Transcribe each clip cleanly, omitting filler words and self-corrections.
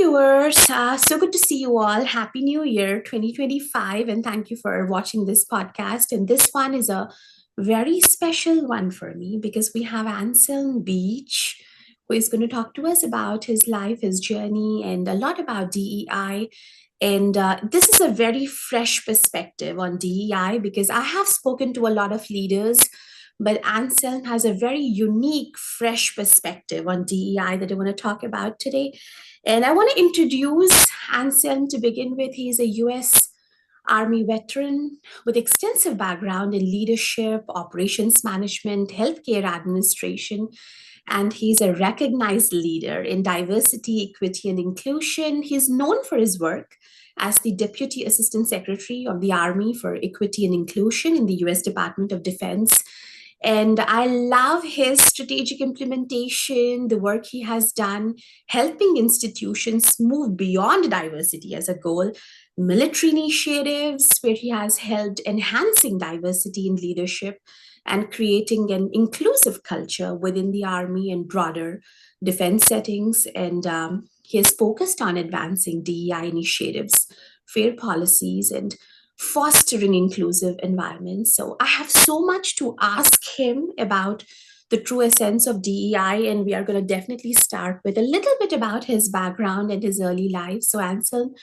viewers. So good to see you all. Happy New Year 2025, and thank you for watching this podcast. And this one is a very special one for me because we have Anselm Beach, who is going to talk to us about his life, his journey, and a lot about DEI. And this is a very fresh perspective on DEI because I have spoken to a lot of leaders, but Anselm has a very unique, fresh perspective on DEI that I want to talk about today. And I want to introduce Anselm to begin with. He's a US Army veteran with extensive background in leadership, operations management, healthcare administration, and he's a recognized leader in diversity, equity, and inclusion. He's known for his work as the Deputy Assistant Secretary of the Army for Equity and Inclusion in the US Department of Defense. And I love his strategic implementation, the work he has done, helping institutions move beyond diversity as a goal, military initiatives where he has helped enhancing diversity in leadership and creating an inclusive culture within the army and broader defense settings. And he is focused on advancing DEI initiatives, fair policies, and foster an inclusive environment. So I have so much to ask him about the true essence of DEI, and we are going to definitely start with a little bit about his background and his early life. So, Ansel,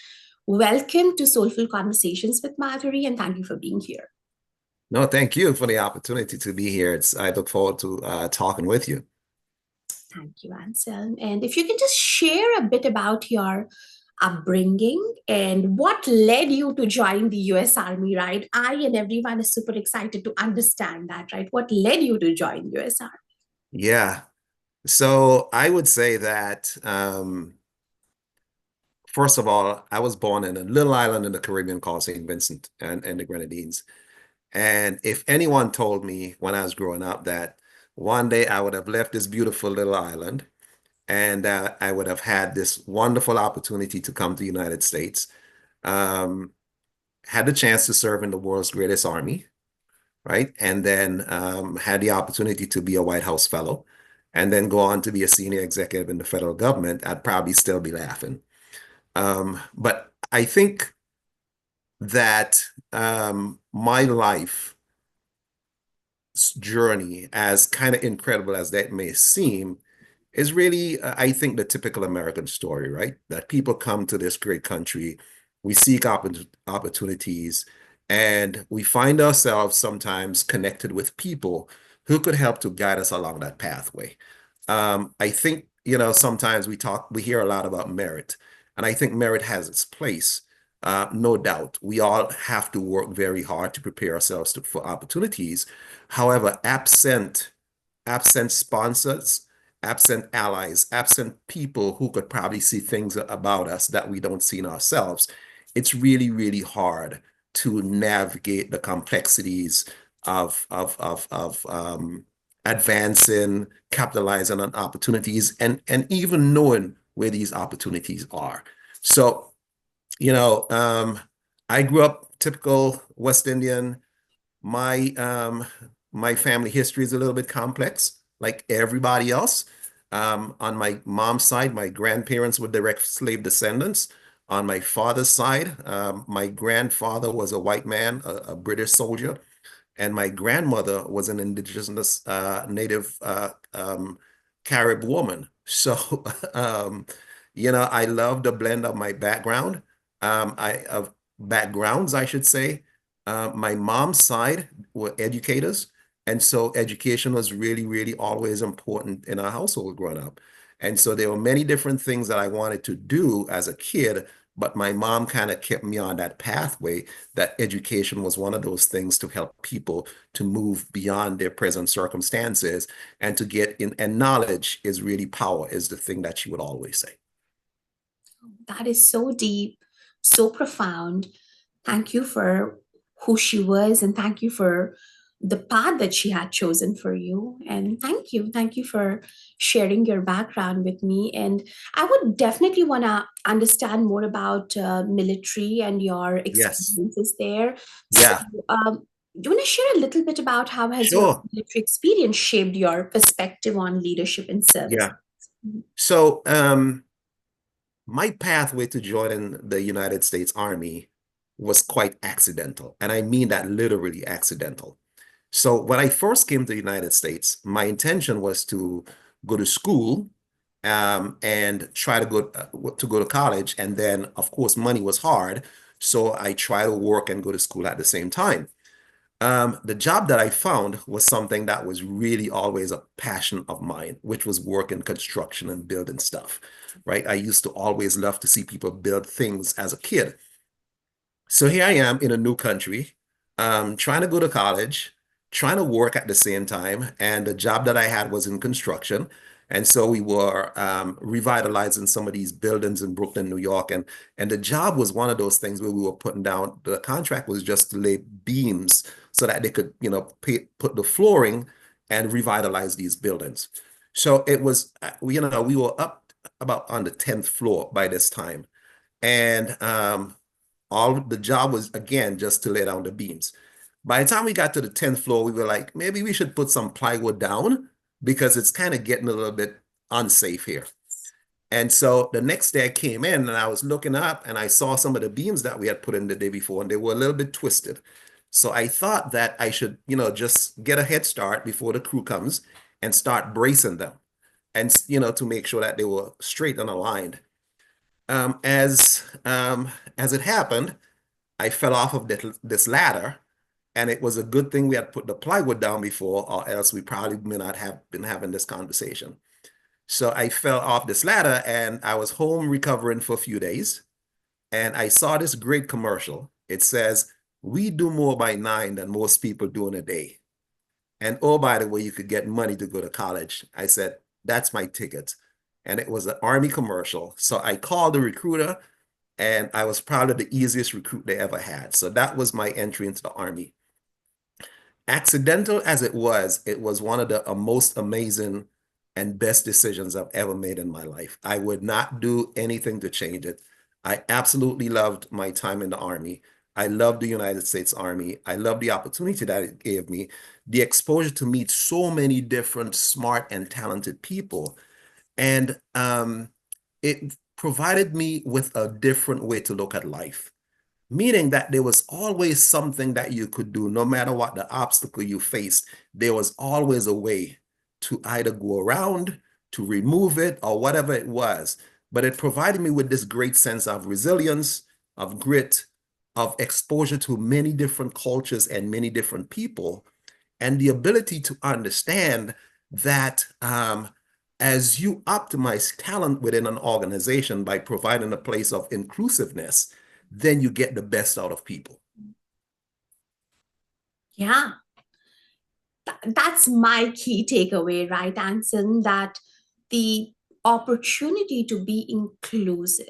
welcome to Soulful Conversations with Madhuri, and thank you for being here. No, thank you for the opportunity to be here. I look forward to talking with you. Thank you, Anselm. And if you can just share a bit about your upbringing and what led you to join the US Army, right? I and everyone is super excited to understand that, right? What led you to join US Army? Yeah. So I would say that, first of all, I was born in a little island in the Caribbean called St. Vincent and the Grenadines. And if anyone told me when I was growing up that one day I would have left this beautiful little island and I would have had this wonderful opportunity to come to the United States, um, had the chance to serve in the world's greatest army, right? And then had the opportunity to be a White House fellow and then go on to be a senior executive in the federal government, I'd probably still be laughing. But I think that my life journey, as kind of incredible as that may seem, is really, I think, the typical American story, right? That people come to this great country, we seek opportunities, and we find ourselves sometimes connected with people who could help to guide us along that pathway. I think, sometimes we hear a lot about merit, and I think merit has its place. No doubt, we all have to work very hard to prepare ourselves for opportunities. However, absent sponsors, absent allies, absent people who could probably see things about us that we don't see in ourselves, it's really, really hard to navigate the complexities of advancing, capitalizing on opportunities, and even knowing where these opportunities are. So, I grew up typical West Indian. My family history is a little bit complex, like everybody else. On my mom's side, my grandparents were direct slave descendants. On my father's side, my grandfather was a white man, a British soldier, and my grandmother was an indigenous native Carib woman. So, I love the blend of my background, of backgrounds, I should say. My mom's side were educators. And so education was really, really always important in our household growing up. And so there were many different things that I wanted to do as a kid, but my mom kind of kept me on that pathway that education was one of those things to help people to move beyond their present circumstances and to get in. And knowledge is really power, is the thing that she would always say. That is so deep, so profound. Thank you for who she was, and thank you for the path that she had chosen for you. And thank you for sharing your background with me. And I would definitely want to understand more about military and your Yes. experiences there. So, Yeah, do you want to share a little bit about how has your sure. military experience shaped your perspective on leadership and service? Yeah. So, my pathway to joining the United States Army was quite accidental. And I mean that literally accidental. So when I first came to the United States, my intention was to go to school and try to go to college. And then, of course, money was hard. So I tried to work and go to school at the same time. The job that I found was something that was really always a passion of mine, which was work in construction and building stuff, right? I used to always love to see people build things as a kid. So here I am in a new country, trying to go to college, trying to work at the same time. And the job that I had was in construction. And so we were revitalizing some of these buildings in Brooklyn, New York. And the job was one of those things where we were putting down, the contract was just to lay beams so that they could, put the flooring and revitalize these buildings. So it was, we were up about on the 10th floor by this time. And all the job was, again, just to lay down the beams. By the time we got to the 10th floor, we were like, maybe we should put some plywood down because it's kind of getting a little bit unsafe here. And so the next day I came in and I was looking up and I saw some of the beams that we had put in the day before and they were a little bit twisted. So I thought that I should, just get a head start before the crew comes and start bracing them and, to make sure that they were straight and aligned. As it happened, I fell off of this ladder, and it was a good thing we had put the plywood down before, or else we probably may not have been having this conversation. So I fell off this ladder, and I was home recovering for a few days, and I saw this great commercial. It says, "We do more by 9 than most people do in a day." And oh, by the way, you could get money to go to college. I said, that's my ticket. And it was an Army commercial. So I called the recruiter, and I was probably the easiest recruit they ever had. So that was my entry into the Army. Accidental as it was one of the most amazing and best decisions I've ever made in my life. I would not do anything to change it. I absolutely loved my time in the Army. I loved the United States Army. I loved the opportunity that it gave me, the exposure to meet so many different smart and talented people. And it provided me with a different way to look at life, meaning that there was always something that you could do, no matter what the obstacle you faced. There was always a way to either go around, to remove it, or whatever it was. But it provided me with this great sense of resilience, of grit, of exposure to many different cultures and many different people, and the ability to understand that as you optimize talent within an organization by providing a place of inclusiveness, then you get the best out of people. Yeah, that's my key takeaway, right, Anson? That the opportunity to be inclusive,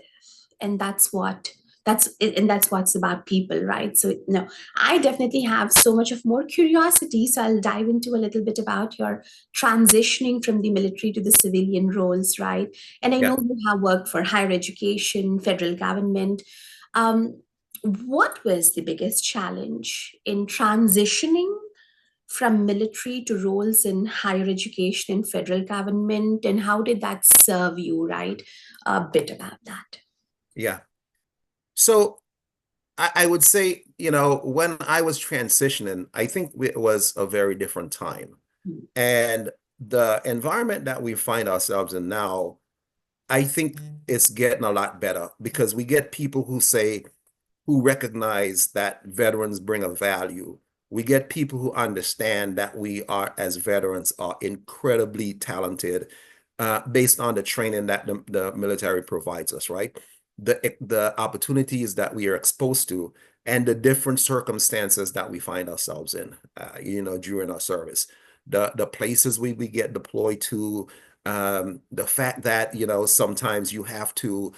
and that's what's about people, right? So no, I definitely have so much of more curiosity, so I'll dive into a little bit about your transitioning from the military to the civilian roles, right? And I Yeah. know you have worked for higher education, federal government. um, what was the biggest challenge in transitioning from military to roles in higher education and federal government, and how did that serve you, right? A bit about that. Yeah. So I would say, when I was transitioning, I think it was a very different time. And the environment that we find ourselves in now, I think it's getting a lot better because we get people who recognize that veterans bring a value. We get people who understand that we are, as veterans, are incredibly talented based on the training that the military provides us, right? The opportunities that we are exposed to and the different circumstances that we find ourselves in, during our service. The places we get deployed to, the fact that, sometimes you have to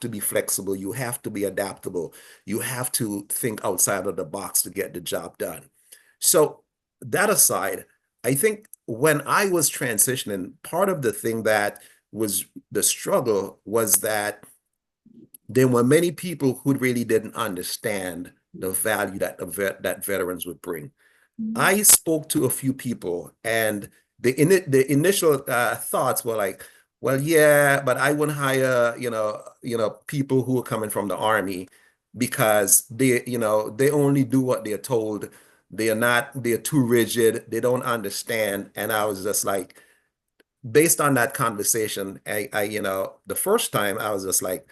be flexible, you have to be adaptable, you have to think outside of the box to get the job done. So that aside, I think when I was transitioning, part of the thing that was the struggle was that there were many people who really didn't understand the value that that veterans would bring. Mhm. I spoke to a few people, and the initial thoughts were like, Well, yeah, but I wouldn't hire, people who are coming from the army because they only do what they're told. They're too rigid. They don't understand. And I was just like, based on that conversation, the first time I was just like,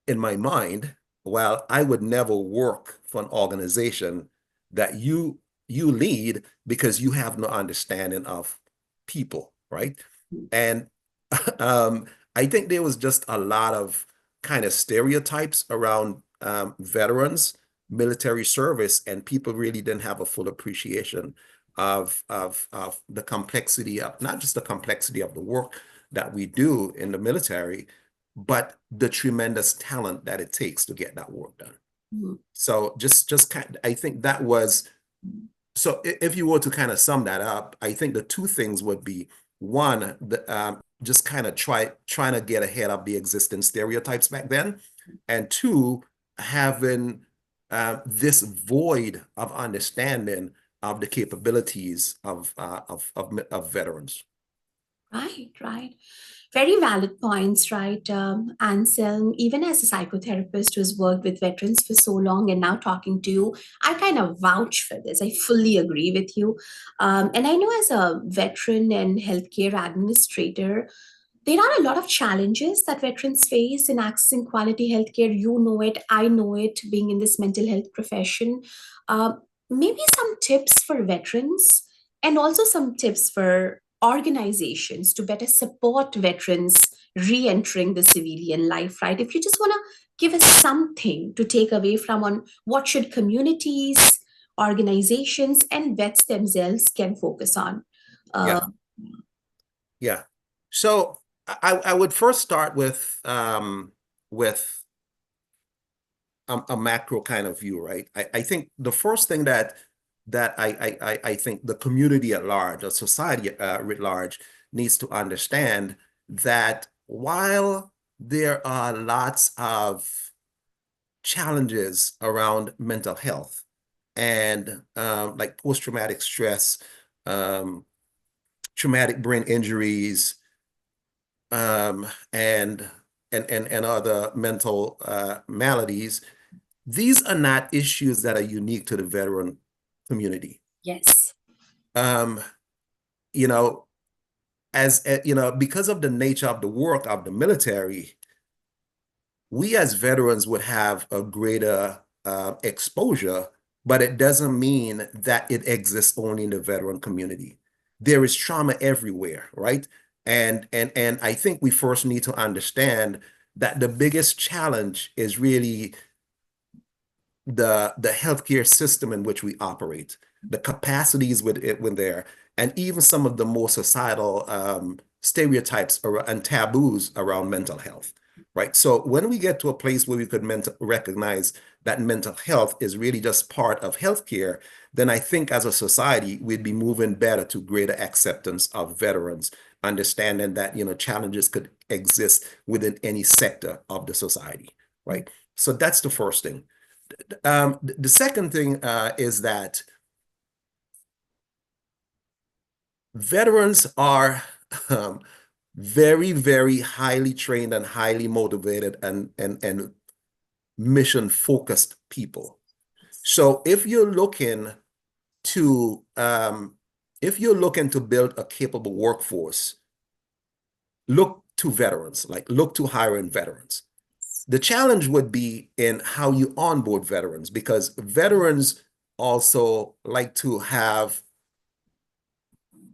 in my mind, well, I would never work for an organization that you lead because you have no understanding of people, right? And um, I think there was just a lot of kind of stereotypes around veterans, military service, and people really didn't have a full appreciation of the complexity of not just the complexity of the work that we do in the military, but the tremendous talent that it takes to get that work done. Mhm. So just kind I think that was so if you were to kind of sum that up, I think the two things would be one, just kind of trying to get ahead of the existing stereotypes back then, and two, having this void of understanding of the capabilities of veterans. Right, right. Very valid points, right? Anselm, even as a psychotherapist who's worked with veterans for so long and now talking to you, I kind of vouch for this. I fully agree with you. And I know as a veteran and healthcare administrator, there are a lot of challenges that veterans face in accessing quality healthcare. You know it, I know it, being in this mental health profession. Uh, Maybe some tips for veterans and also some tips for organizations to better support veterans re entering the civilian life, right? If you just want to give us something to take away from on what should communities, organizations, and vets themselves can focus on. Uh, Yeah, yeah. So I would first start with a macro kind of view, right? I think the first thing that I think the community at large, or society writ large, needs to understand that while there are lots of challenges around mental health and like post-traumatic stress, um, traumatic brain injuries, um, and and other mental maladies, these are not issues that are unique to the veteran community. yes. Um, you know, because of the nature of the work of the military, we as veterans would have a greater exposure, but it doesn't mean that it exists only in the veteran community. There is trauma everywhere, right? And I think we first need to understand that the biggest challenge is really the healthcare system in which we operate, the capacities with it when there, and even some of the more societal stereotypes and taboos around mental health, right? So when we get to a place where we could recognize that mental health is really just part of healthcare, then I think as a society, we'd be moving better to greater acceptance of veterans, understanding that, challenges could exist within any sector of the society, right? So that's the first thing. The second thing is that veterans are um, very, very highly trained and highly motivated and mission focused people. So to if you're looking to build a capable workforce, look to veterans, like look to hiring veterans. The challenge would be in how you onboard veterans because veterans also like to have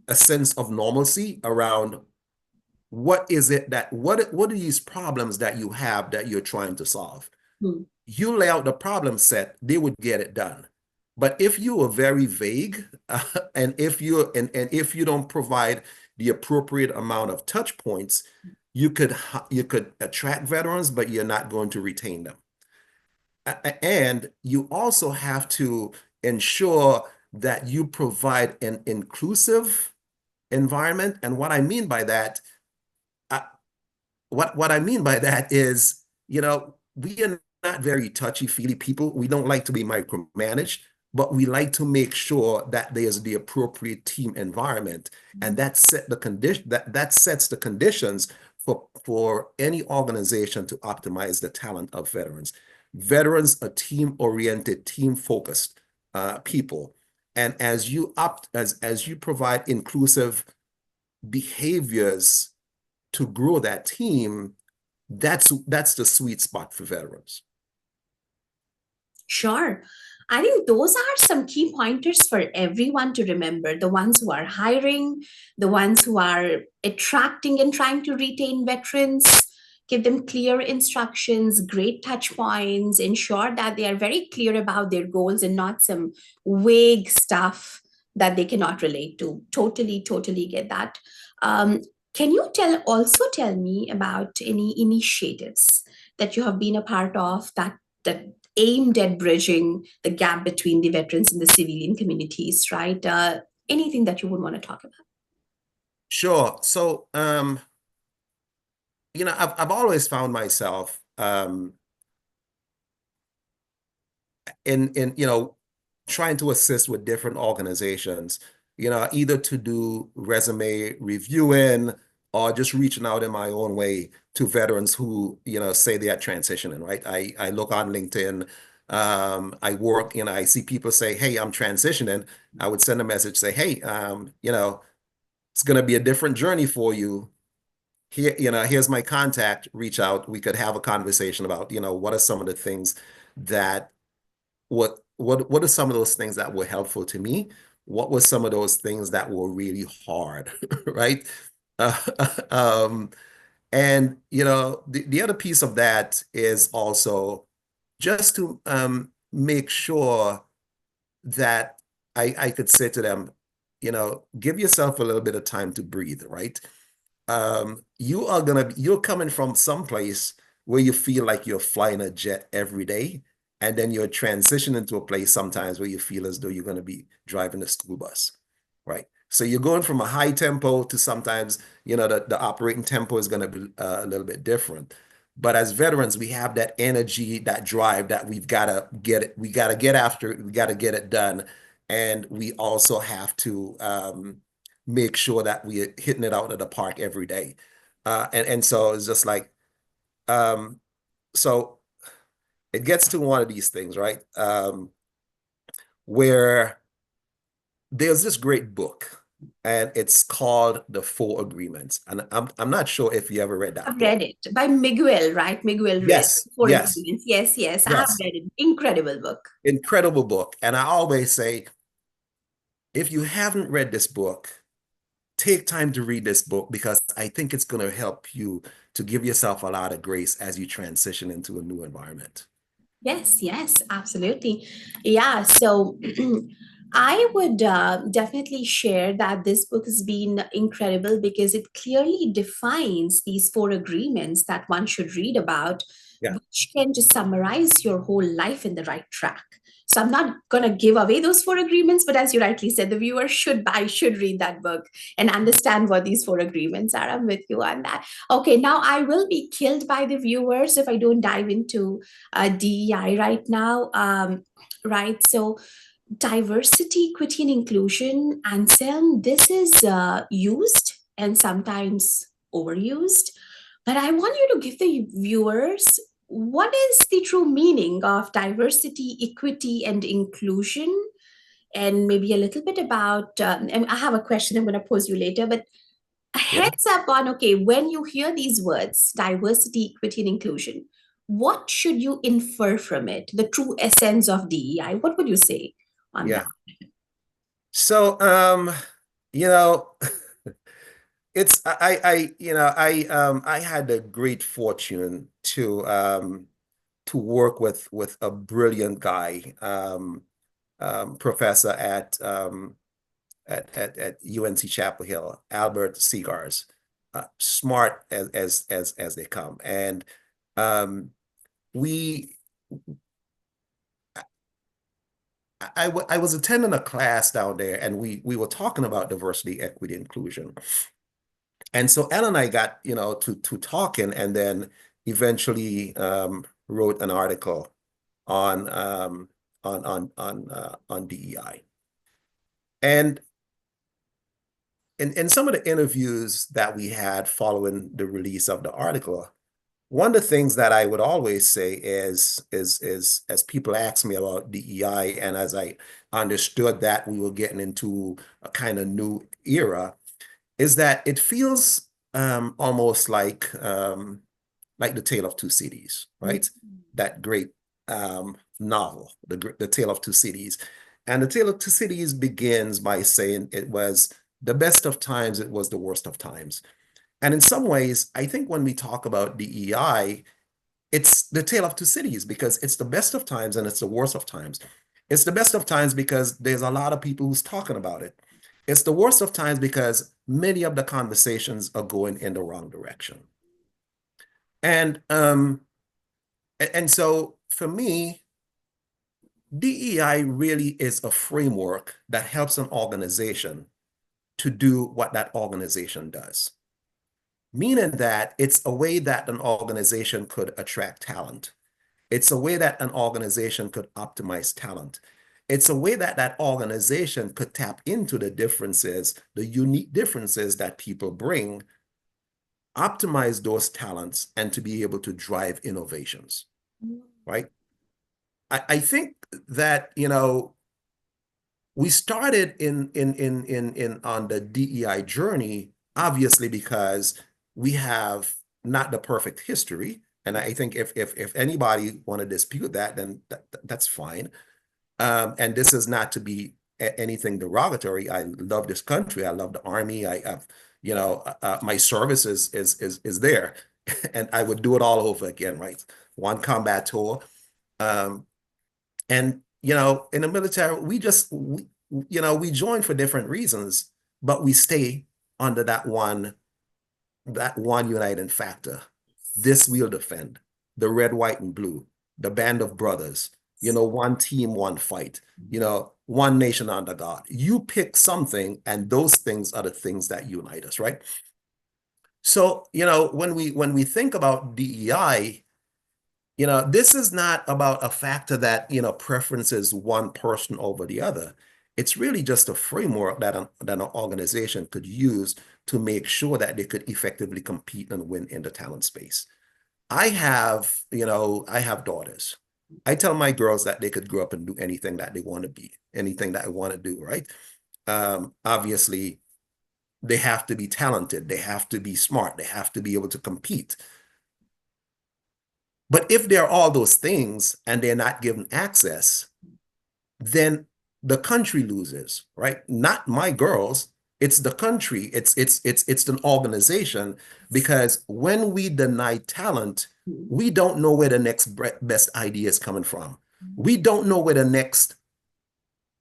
a sense of normalcy around what is it that what are these problems that you have that you're trying to solve. Hmm. You lay out the problem set, they would get it done. But if you are very vague and if you don't provide the appropriate amount of touch points, you could attract veterans, but you're not going to retain them. And you also have to ensure that you provide an inclusive environment. And what I mean by that, I, what I mean by that is, we are not very touchy-feely people. We don't like to be micromanaged. but we like to make sure that there's the appropriate team environment, and that sets the conditions for any organization to optimize the talent of veterans. Veterans are team-oriented, team-focused people, and as you provide inclusive behaviors to grow that team, that's the sweet spot for veterans. Sure. I think those are some key pointers for everyone to remember. The ones who are hiring, the ones who are attracting and trying to retain veterans, give them clear instructions, great touch points, ensure that they are very clear about their goals and not some vague stuff that they cannot relate to. Totally, totally get that. Um, can you tell me about any initiatives that you have been a part of that aimed at bridging the gap between the veterans and the civilian communities, right? Anything that you would want to talk about? Sure. So, I've always found myself in trying to assist with different organizations, either to do resume reviewing or just reaching out in my own way to veterans who, say they are transitioning, right? I look on LinkedIn, I work, I see people say, hey, I'm transitioning. I would send a message, say, hey, it's going to be a different journey for you. Here, here's my contact, reach out. We could have a conversation about, what are some of the things that what are some of those things that were helpful to me? What were some of those things that were really hard, right? Uh, um, and the other piece of that is also just to make sure that I could say to them, give yourself a little bit of time to breathe, right? You're coming from some place where you feel like you're flying a jet every day, and then you're transitioning to a place sometimes where you feel as though you're going to be driving a school bus, right? So you're going from a high tempo to sometimes, the operating tempo is going to be a little bit different. But as veterans, we have that energy, that drive that we've got to get it, we got to get after it, we got to get it done. And we also have to make sure that we're hitting it out of the park every day. And so it's just like, um, so it gets to one of these things, right? Where there's this great book, and it's called The Four Agreements. And I'm not sure if you ever read that I've read book. it by Miguel, right? Miguel Ruiz, Yes, Four yes, Agreements. Yes, yes, I have yes. read it. Incredible book. Incredible book. And I always say, if you haven't read this book, take time to read this book because I think it's going to help you to give yourself a lot of grace as you transition into a new environment. Yes, yes, absolutely. Yeah, so I would definitely share that this book has been incredible because it clearly defines these four agreements that one should read about, Yeah. which can just summarize your whole life in the right track. So I'm not going to give away those four agreements, but as you rightly said, the viewer should read that book and understand what these four agreements are. I'm with you on that. Okay, now I will be killed by the viewers if I don't dive into DEI right now. Right. So diversity, equity, and inclusion, Anselm, this is used and sometimes overused. But I want you to give the viewers what is the true meaning of diversity, equity, and inclusion, and maybe a little bit about. And I have a question I'm going to pose you later, but a Yeah. heads up on, okay, when you hear these words, diversity, equity, and inclusion, what should you infer from it, the true essence of DEI? What would you say on that? Yeah. So, you know, it's I had the great fortune to work with a brilliant guy, professor at UNC Chapel Hill, Albert Seagars, smart as they come, and um, we I was attending a class down there, and we were talking about diversity, equity, inclusion. And so Ellen and I got, to talking, and then eventually wrote an article on on DEI. And in some of the interviews that we had following the release of the article, one of the things that I would always say is as people ask me about DEI, and as I understood that we were getting into a kind of new era, is that it feels almost like the Tale of Two Cities, right? That great novel, the Tale of Two Cities. And the Tale of Two Cities begins by saying it was the best of times, it was the worst of times. And in some ways, I think when we talk about DEI, it's the Tale of Two Cities because it's the best of times and it's the worst of times. It's the best of times because there's a lot of people who's talking about it. It's the worst of times because many of the conversations are going in the wrong direction. And so for me, DEI really is a framework that helps an organization to do what that organization does, meaning that it's a way that an organization could attract talent. It's a way that an organization could optimize talent. It's a way that that organization could tap into the differences, the unique differences that people bring, optimize those talents, and to be able to drive innovations, right? I think that, we started in on the DEI journey, obviously because we have not the perfect history. And I think if anybody want to dispute that, then that's fine. And this is not to be anything derogatory. I love this country. I love the Army. I have, my service is there, and I would do it all over again, right? One combat tour. Um, and in the military, we join for different reasons, but we stay under that one uniting factor. This we'll defend. The red, white, and blue, the band of brothers, one team, one fight, one nation under God. You pick something, and those things are the things that unite us, right? So, when we think about DEI, this is not about a factor that, preferences one person over the other. It's really just a framework that an organization could use to make sure that they could effectively compete and win in the talent space. I have daughters. I tell my girls that they could grow up and do anything that they want to be, anything that I want to do, right? Obviously, they have to be talented. They have to be smart. They have to be able to compete. But if they're all those things and they're not given access, then the country loses, right? Not my girls. It's the country. It's an organization, because when we deny talent, we don't know where the next best idea is coming from. We don't know where the next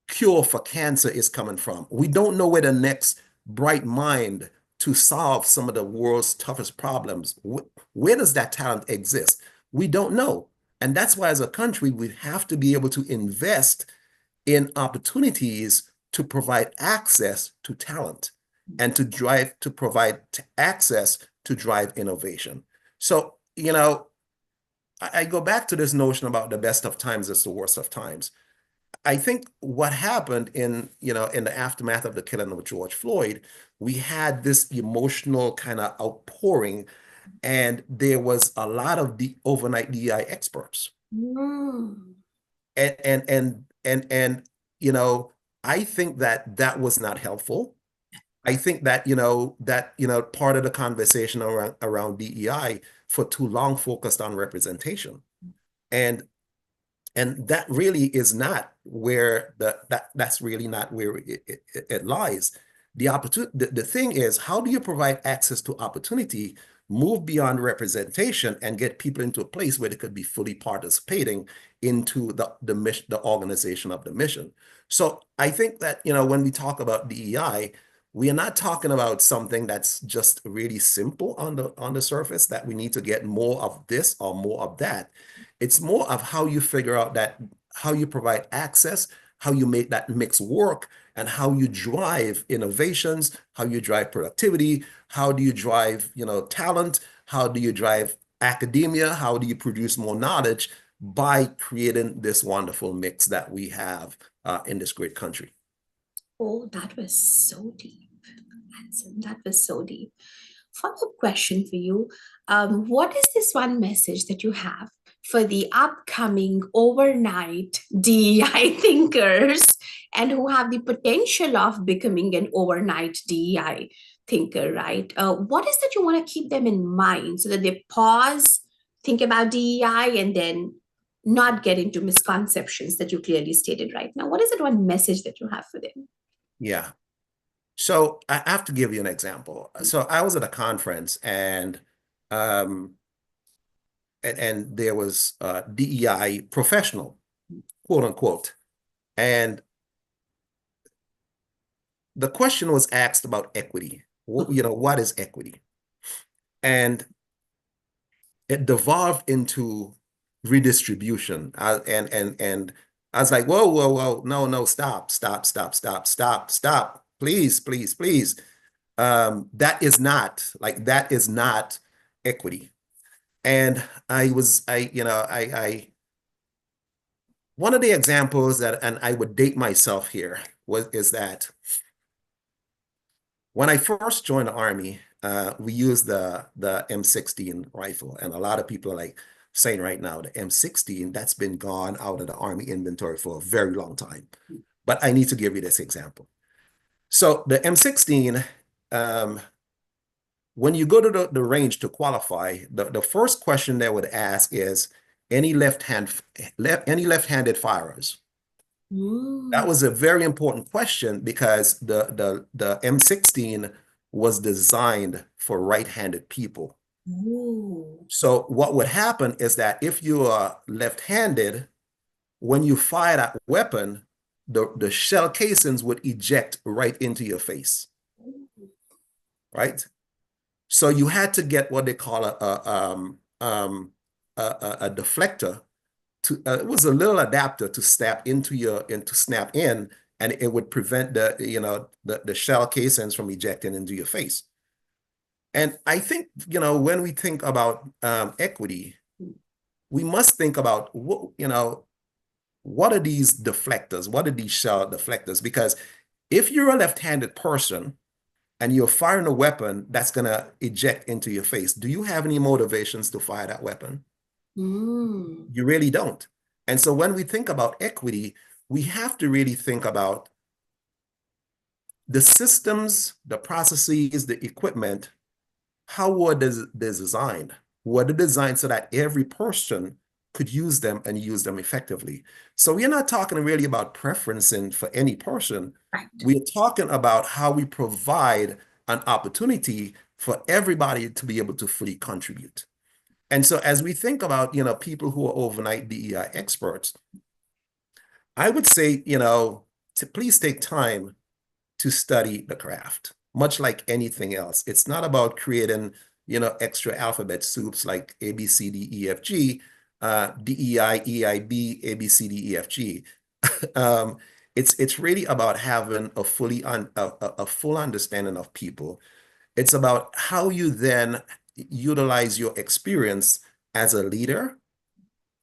cure for cancer is coming from. We don't know where the next bright mind to solve some of the world's toughest problems. Where does that talent exist? We don't know. And that's why, as a country, we have to be able to invest in opportunities to provide access to talent and to provide access to drive innovation. So, I go back to this notion about the best of times is the worst of times. I think what happened in the aftermath of the killing of George Floyd, we had this emotional kind of outpouring, and there was a lot of the overnight DEI experts. Mm. And I think that was not helpful. I think that part of the conversation around DEI for too long focused on representation. And that really is not where that's really not where it lies. The thing is, how do you provide access to opportunity, move beyond representation, and get people into a place where they could be fully participating into the mission, the organization of the mission? So I think that, when we talk about DEI, we are not talking about something that's just really simple on the surface, that we need to get more of this or more of that. It's more of how you figure out how you provide access, how you make that mix work, and how you drive innovations, how you drive productivity, how do you drive, talent, how do you drive academia, how do you produce more knowledge, by creating this wonderful mix that we have in this great country. Oh, that was so deep, Anselm. That was so deep. Follow-up question for you. What is this one message that you have for the upcoming overnight DEI thinkers and who have the potential of becoming an overnight DEI thinker, right? What is that you want to keep them in mind so that they pause, think about DEI, and then not get into misconceptions that you clearly stated right now? What is that one message that you have for them? Yeah. So I have to give you an example. So I was at a conference um, and there was a DEI professional, quote unquote. And the question was asked about equity. What is equity? And it devolved into redistribution. And I was like, whoa, whoa, whoa, no, no, stop, stop, stop, stop, stop, stop. Please, please, please. That is not equity. And one of the examples that, and I would date myself here, is that when I first joined the Army, we used the M16 rifle, and a lot of people are like saying right now, the M16, that's been gone out of the Army inventory for a very long time. But I need to give you this example. So the M16, um, when you go to the range to qualify, the first question they would ask is any any left-handed firers. That Mm. was a very important question because the M16 was designed for right-handed people. Ooh. So what would happen is that if you are left-handed, when you fire that weapon, the shell casings would eject right into your face, right? So you had to get what they call a deflector to it was a little adapter to snap in, and it would prevent the shell casings from ejecting into your face. And I think when we think about equity, we must think about what are these deflectors? What are these shell deflectors? Because if you're a left-handed person and you're firing a weapon that's going to eject into your face, do you have any motivations to fire that weapon? Mm. You really don't. And so when we think about equity, we have to really think about the systems, the processes, the equipment. How were they designed? Were they designed so that every person could use them and use them effectively? So we're not talking really about preferencing for any person. Right. We're talking about how we provide an opportunity for everybody to be able to fully contribute. And so as we think about, people who are overnight DEI experts, I would say, to please take time to study the craft, much like anything else. It's not about creating, extra alphabet soups like A, B, C, D, E, F, G, DEI, EIB, A, B, C, D, E, F, G. um, it's really about having a full understanding of people. It's about how you then utilize your experience as a leader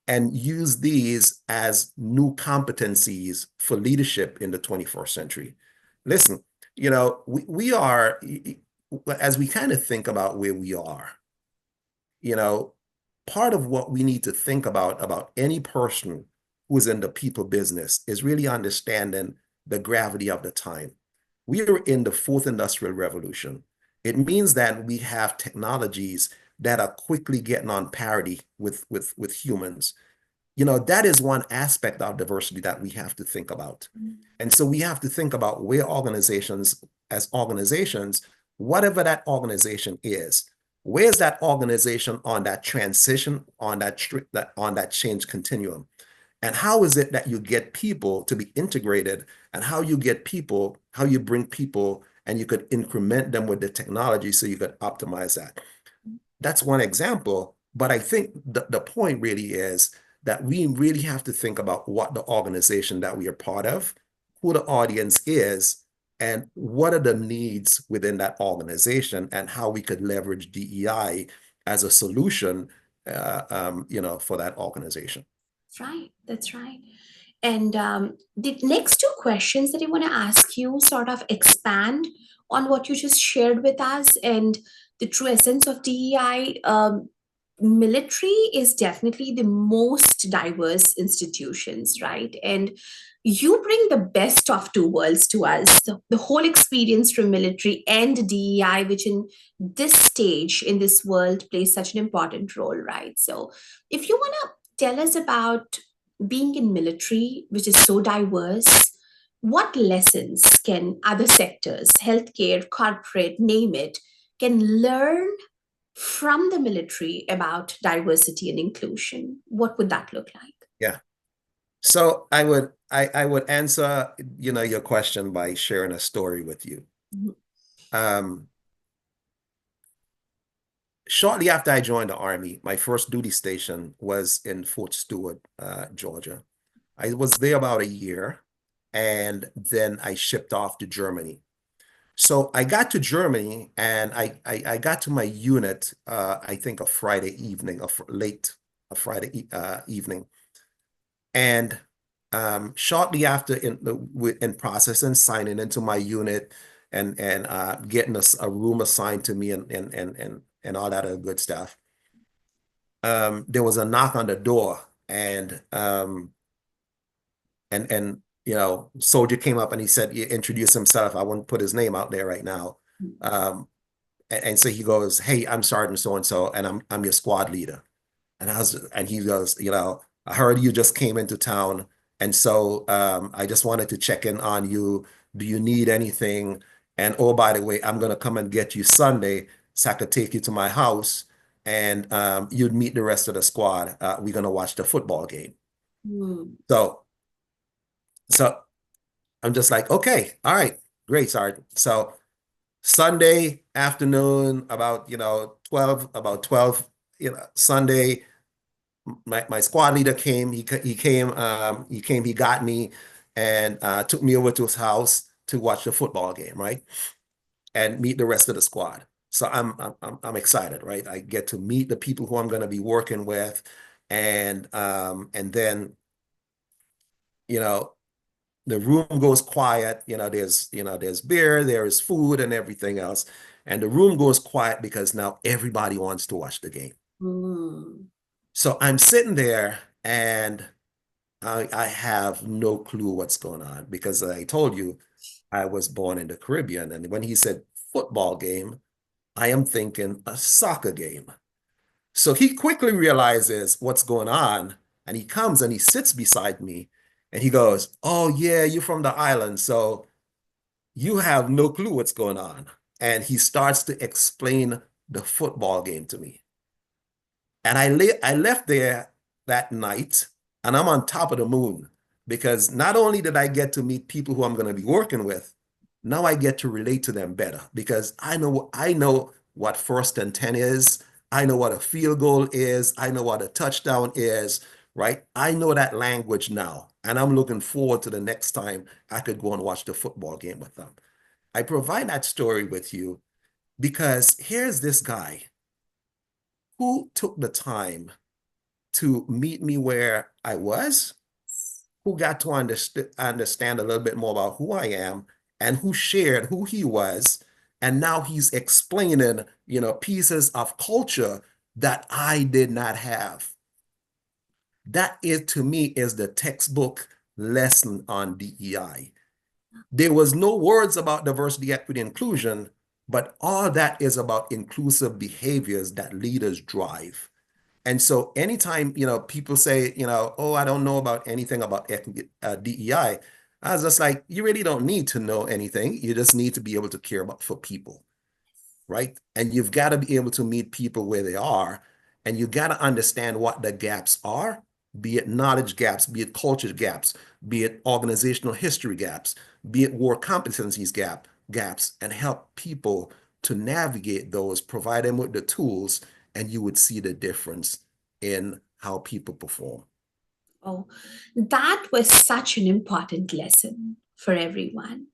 and use these as new competencies for leadership in the 21st century. Listen, we are, as we kind of think about where we are, you know, part of what we need to think about any person who's in the people business is really understanding the gravity of the time. We are in the fourth industrial revolution. It means that we have technologies that are quickly getting on parity with humans. That is one aspect of diversity that we have to think about. And so we have to think about where as organizations, whatever that organization is, where's that organization on that transition, on that change continuum? And how is it that you get people to be integrated, and how you bring people and you could increment them with the technology so you could optimize that. That's one example, but I think the point really is that we really have to think about what the organization that we are part of, who the audience is, and what are the needs within that organization, and how we could leverage DEI as a solution, for that organization. That's right. That's right. And the next two questions that I want to ask you sort of expand on what you just shared with us and the true essence of DEI. Military is definitely the most diverse institutions, right? And you bring the best of two worlds to us, the whole experience from military and DEI, which in this stage in this world plays such an important role, right? So if you want to tell us about being in military, which is so diverse, what lessons can other sectors, healthcare, corporate, name it, can learn from the military about diversity and inclusion? What would that look like? Yeah. So I would answer, your question by sharing a story with you. Mhm. Um, Shortly after I joined the Army, my first duty station was in Fort Stewart, Georgia. I was there about a year, and then I shipped off to Germany. So I got to Germany, and I got to my unit, I think a Friday evening, a Friday evening. And shortly after in processing, signing into my unit and getting a room assigned to me and all that other good stuff, there was a knock on the door, and soldier came up and he said, he introduced himself. I won't put his name out there right now. And so he goes, "Hey, I'm Sergeant so and so, and I'm your squad leader." And he goes, "I heard you just came into town, and so I just wanted to check in on you. Do you need anything? And oh, by the way, I'm gonna come and get you Sunday, so I could take you to my house, and you'd meet the rest of the squad. We're gonna watch the football game." Mm. So, so I'm just like, okay, all right, great, Sergeant. So Sunday afternoon, about 12, Sunday. My squad leader came. He got me and took me over to his house to watch the football game, right? And meet the rest of the squad. So I'm excited, right? I get to meet the people who I'm going to be working with, and then you know the room goes quiet. There's beer, there is food, and everything else, and the room goes quiet because now everybody wants to watch the game. Mm. So I'm sitting there and I have no clue what's going on because I told you I was born in the Caribbean. And when he said football game, I am thinking a soccer game. So he quickly realizes what's going on and he comes and he sits beside me and he goes, "Oh, yeah, you're from the island. So you have no clue what's going on." And he starts to explain the football game to me. And I left there that night and I'm on top of the moon because not only did I get to meet people who I'm going to be working with, now I get to relate to them better because I know what 1st and 10 is. I know what a field goal is. I know what a touchdown is, right? I know that language now. And I'm looking forward to the next time I could go and watch the football game with them. I provide that story with you because here's this guy who took the time to meet me where I was, who got to understand a little bit more about who I am, and who shared who he was. And now he's explaining, pieces of culture that I did not have. That is, to me, is the textbook lesson on DEI. There was no words about diversity, equity, inclusion, but all that is about inclusive behaviors that leaders drive. And so anytime, people say, "Oh, I don't know about anything about DEI," I was just like, you really don't need to know anything. You just need to be able to care about for people, right? And you've got to be able to meet people where they are, and you got to understand what the gaps are, be it knowledge gaps, be it culture gaps, be it organizational history gaps, be it work competencies gaps, and help people to navigate those, provide them with the tools, and you would see the difference in how people perform. Oh, that was such an important lesson for everyone.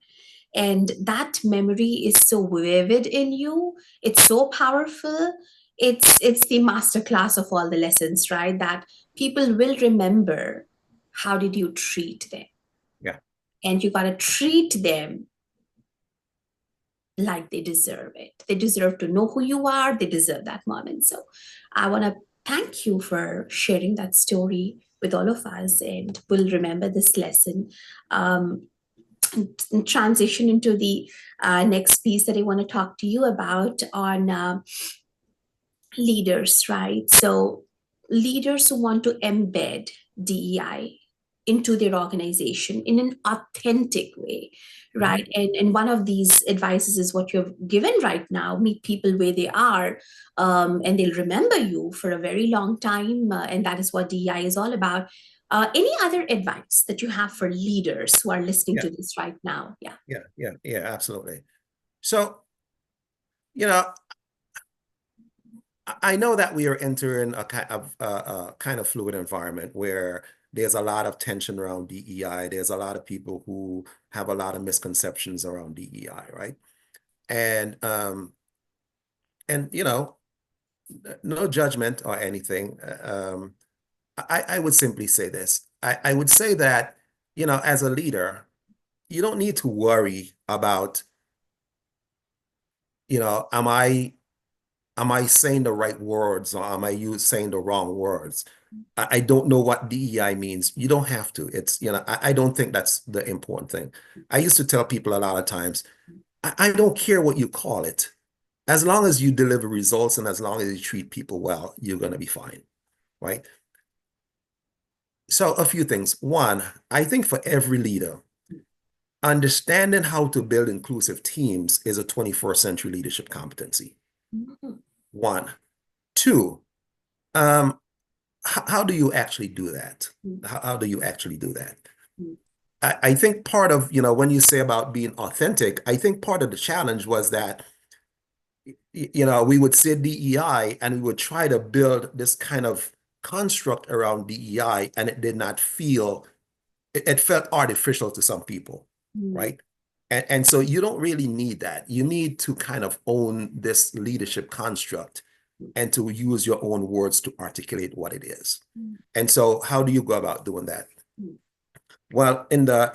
And that memory is so vivid in you. It's so powerful. It's the masterclass of all the lessons, right? That people will remember how did you treat them. Yeah. And you got to treat them like they deserve it. They deserve to know who you are. They deserve that moment. So I want to thank you for sharing that story with all of us, and we'll remember this lesson. Um, and transition into the next piece that I want to talk to you about on leaders, right? So, leaders who want to embed DEI into their organization in an authentic way, Mhm. right? And one of these advices is what you've given right now: meet people where they are, and they'll remember you for a very long time. And that is what DEI is all about. Any other advice that you have for leaders who are listening Yeah. to this right now? Yeah. Yeah, absolutely. So, you know, I know that we are entering a kind of fluid environment where there's a lot of tension around DEI. There's a lot of people who have a lot of misconceptions around DEI, right? And and no judgment or anything. I would simply say this. I would say that, as a leader, you don't need to worry about, am I saying the right words or am I saying the wrong words? I don't know what DEI means. You don't have to. I don't think that's the important thing. I used to tell people a lot of times, I don't care what you call it. As long as you deliver results and as long as you treat people well, you're going to be fine, right? So a few things. One, I think for every leader, understanding how to build inclusive teams is a 21st century leadership competency. Mhm. One. Two, um, how do you actually do that? How do you actually do that? I think part of, when you say about being authentic, I think part of the challenge was that, we would say DEI and we would try to build this kind of construct around DEI, and it did not feel, it felt artificial to some people, Mhm. right? And so you don't really need that. You need to kind of own this leadership construct and to use your own words to articulate what it is. And so how do you go about doing that? Well, in the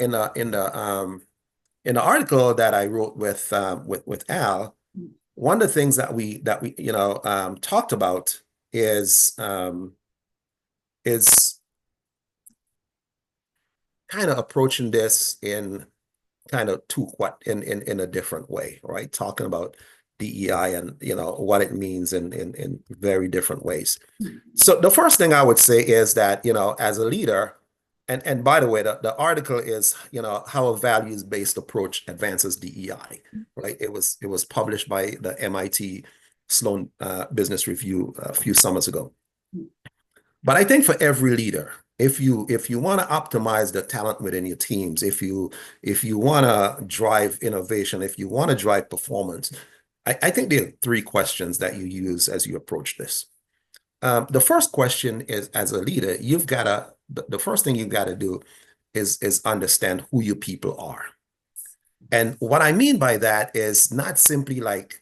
article that I wrote with Al, one of the things that we talked about is kind of approaching this in kind of in a different way, right? Talking about DEI and what it means in very different ways. So the first thing I would say is that, as a leader, and by the way, the article is, how a values-based approach advances DEI, right? It was published by the MIT Sloan Business Review a few summers ago. But I think for every leader, if you want to optimize the talent within your teams, if you want to drive innovation, if you want to drive performance, I think there are three questions that you use as you approach this. The first question is, as a leader, the first thing you've got to do is understand who your people are. And what I mean by that is not simply like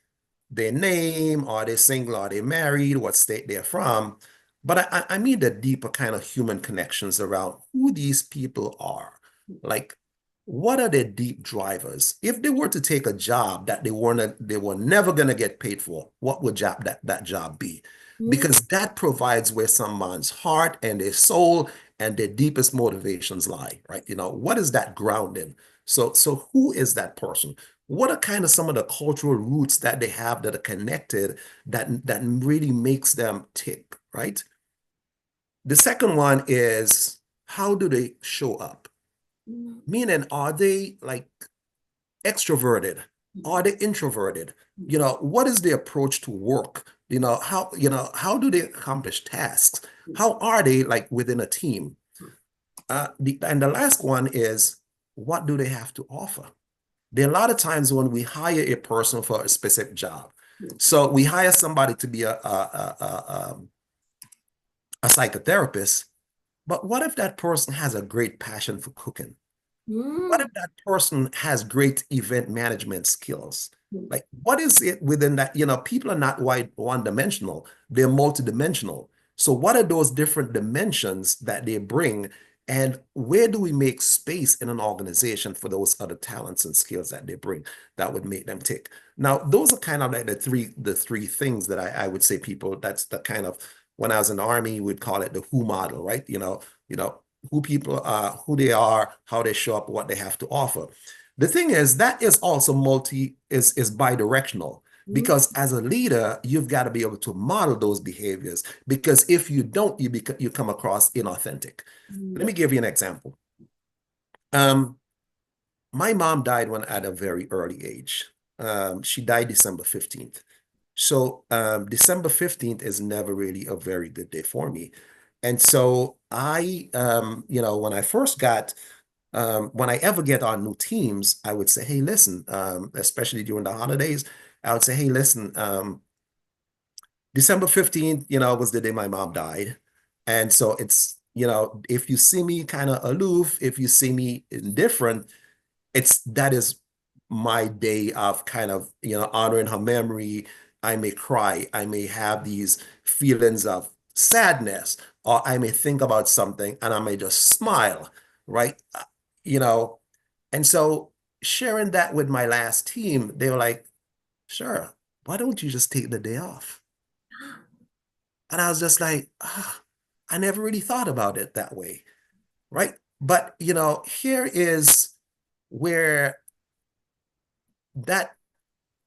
their name, are they single, are they married, what state they're from, but I mean the deeper kind of human connections around who these people are. Like, what are their deep drivers? If they were to take a job that they were never going to get paid for, what would that job be? Mhm. Because that provides where someone's heart and their soul and their deepest motivations lie, right? What is that grounding? So who is that person? What are kind of some of the cultural roots that they have that are connected that really makes them tick, right? The second one is, how do they show up? Meaning, are they like extroverted? Are they introverted? What is their approach to work? How do they accomplish tasks? How are they like within a team? And the last one is, what do they have to offer? There are a lot of times when we hire a person for a specific job. So we hire somebody to be a psychotherapist, but what if that person has a great passion for cooking? What Mhm. if that person has great event management skills? Like, what is it within that? People are not one dimensional, they're multidimensional. So what are those different dimensions that they bring? And where do we make space in an organization for those other talents and skills that they bring that would make them tick? Now, those are kind of like the three things that I would say people, that's the kind of, when I was in the Army, we'd call it the who model, right? Who people are, who they are, how they show up, what they have to offer. The thing is, that is also is bi-directional, because as a leader, you've got to be able to model those behaviors, because if you don't, you come across inauthentic. Let me give you an example. Um, my mom died when at a very early age. She died December 15th. So December 15th is never really a very good day for me. And so when I first got when I ever get on new teams, I would say, hey, listen, especially during the holidays, I would say, hey, listen, December 15th, was the day my mom died. And so if you see me kind of aloof, if you see me indifferent, that is my day of kind of, honoring her memory. I may cry, I may have these feelings of sadness, or I may think about something and I may just smile, right? You know, and so sharing that with my last team, they were like, sure, why don't you just take the day off? And I was just like, I never really thought about it that way, right? But, here is where that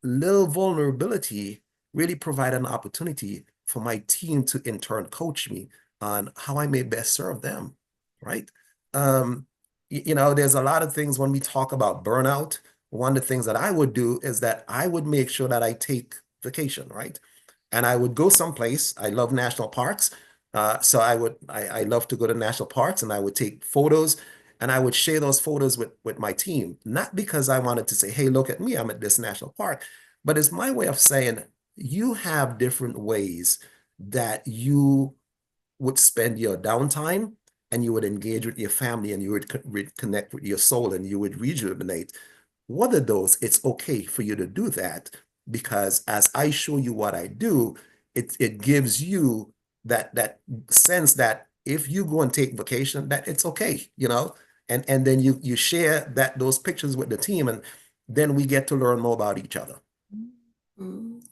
little vulnerability really provided an opportunity for my team to in turn coach me on how I may best serve them, right? Um, there's a lot of things when we talk about burnout. One of the things that I would do is that I would make sure that I take vacation, right? And I would go someplace. I love national parks. So I love to go to national parks, and I would take photos, and I would share those photos with my team, not because I wanted to say, hey, look at me, I'm at this national park, but it's my way of saying you have different ways that you would spend your downtime, and you would engage with your family, and you would connect with your soul, and you would rejuvenate. One of those, it's okay for you to do that, because as I show you what I do, it gives you that sense that if you go and take vacation, that it's okay, and then you share those pictures with the team, and then we get to learn more about each other. Mm.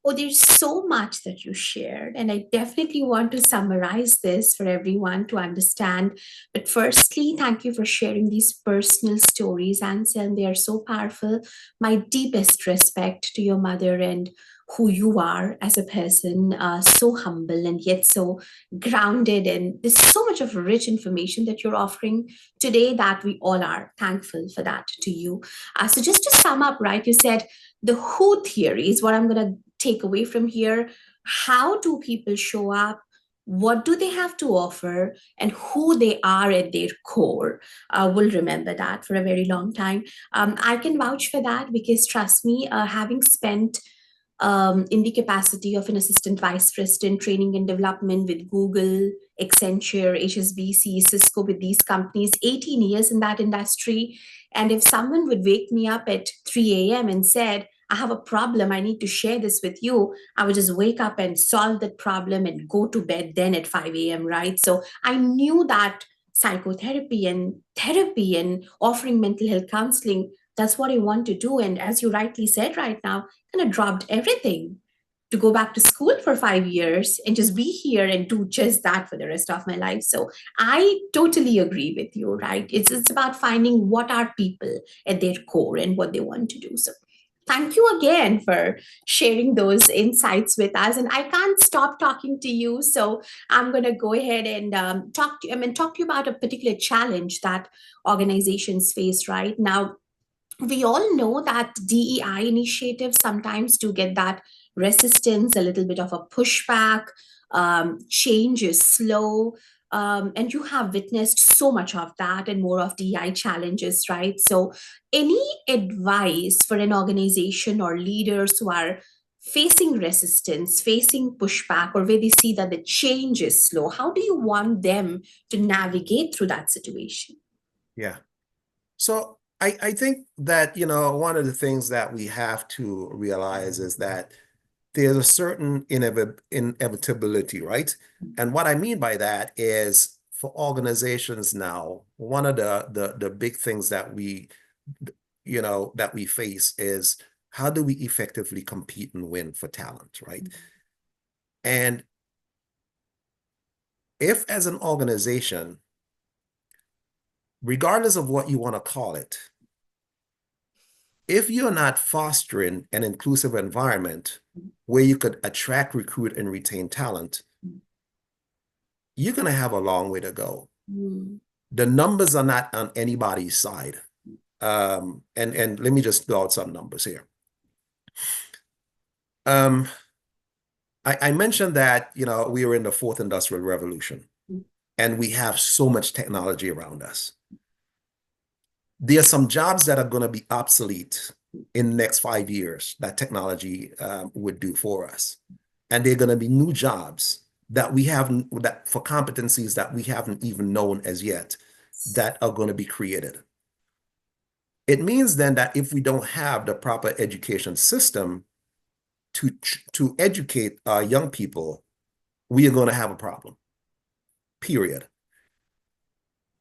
Oh, there's so much that you shared, and I definitely want to summarize this for everyone to understand. But firstly, thank you for sharing these personal stories, Anselm. They are so powerful. My deepest respect to your mother and who you are as a person, so humble and yet so grounded. And there's so much of rich information that you're offering today that we all are thankful for that to you. So, just to sum up, right, you said the who theory is what I'm going to take away from here. How do people show up? What do they have to offer? And who they are at their core? Will remember that for a very long time. I can vouch for that because, trust me, having spent in the capacity of an assistant vice president training and development with Google, Accenture, HSBC, Cisco, with these companies, 18 years in that industry. And if someone would wake me up at 3 a.m. and said, I have a problem, I need to share this with you, I would just wake up and solve that problem and go to bed then at 5 a.m., right? So I knew that psychotherapy and therapy and offering mental health counseling, that's what I want to do. And as you rightly said right now, kind of dropped everything to go back to school for 5 years and just be here and do just that for the rest of my life. So I totally agree with you, right? It's about finding what are people at their core and what they want to do. So thank you again for sharing those insights with us. And I can't stop talking to you. So I'm going to go ahead and talk to you about a particular challenge that organizations face right now. We all know that DEI initiatives sometimes do get that resistance, a little bit of a pushback. Change is slow. And you have witnessed so much of that and more of DEI challenges, right? So, any advice for an organization or leaders who are facing resistance, facing pushback, or where they see that the change is slow? How do you want them to navigate through that situation? Yeah. So I think that, one of the things that we have to realize is that there's a certain inevitability, right? And what I mean by that is for organizations now, one of the big things that we face is how do we effectively compete and win for talent, right? And if as an organization, regardless of what you want to call it, if you're not fostering an inclusive environment where you could attract, recruit, and retain talent, you're going to have a long way to go. Mm. The numbers are not on anybody's side. And let me just throw out some numbers here. Um, I mentioned that, we are in the fourth industrial revolution and we have so much technology around us. There are some jobs that are going to be obsolete in the next 5 years that technology would do for us. And there are going to be new jobs that we haven't, that for competencies that we haven't even known as yet, that are going to be created. It means then that if we don't have the proper education system to educate our young people, we are going to have a problem, period.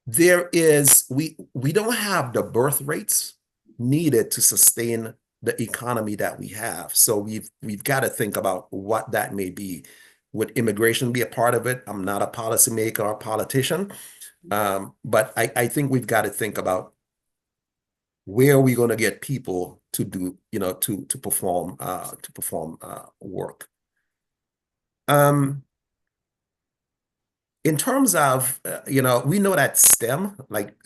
We don't have the birth rates needed to sustain the economy that we have. So we've got to think about what that may be. Would immigration be a part of it? I'm not a policymaker or politician, but I think we've got to think about where are we going to get people to do, to perform work. In terms of, we know that STEM, like,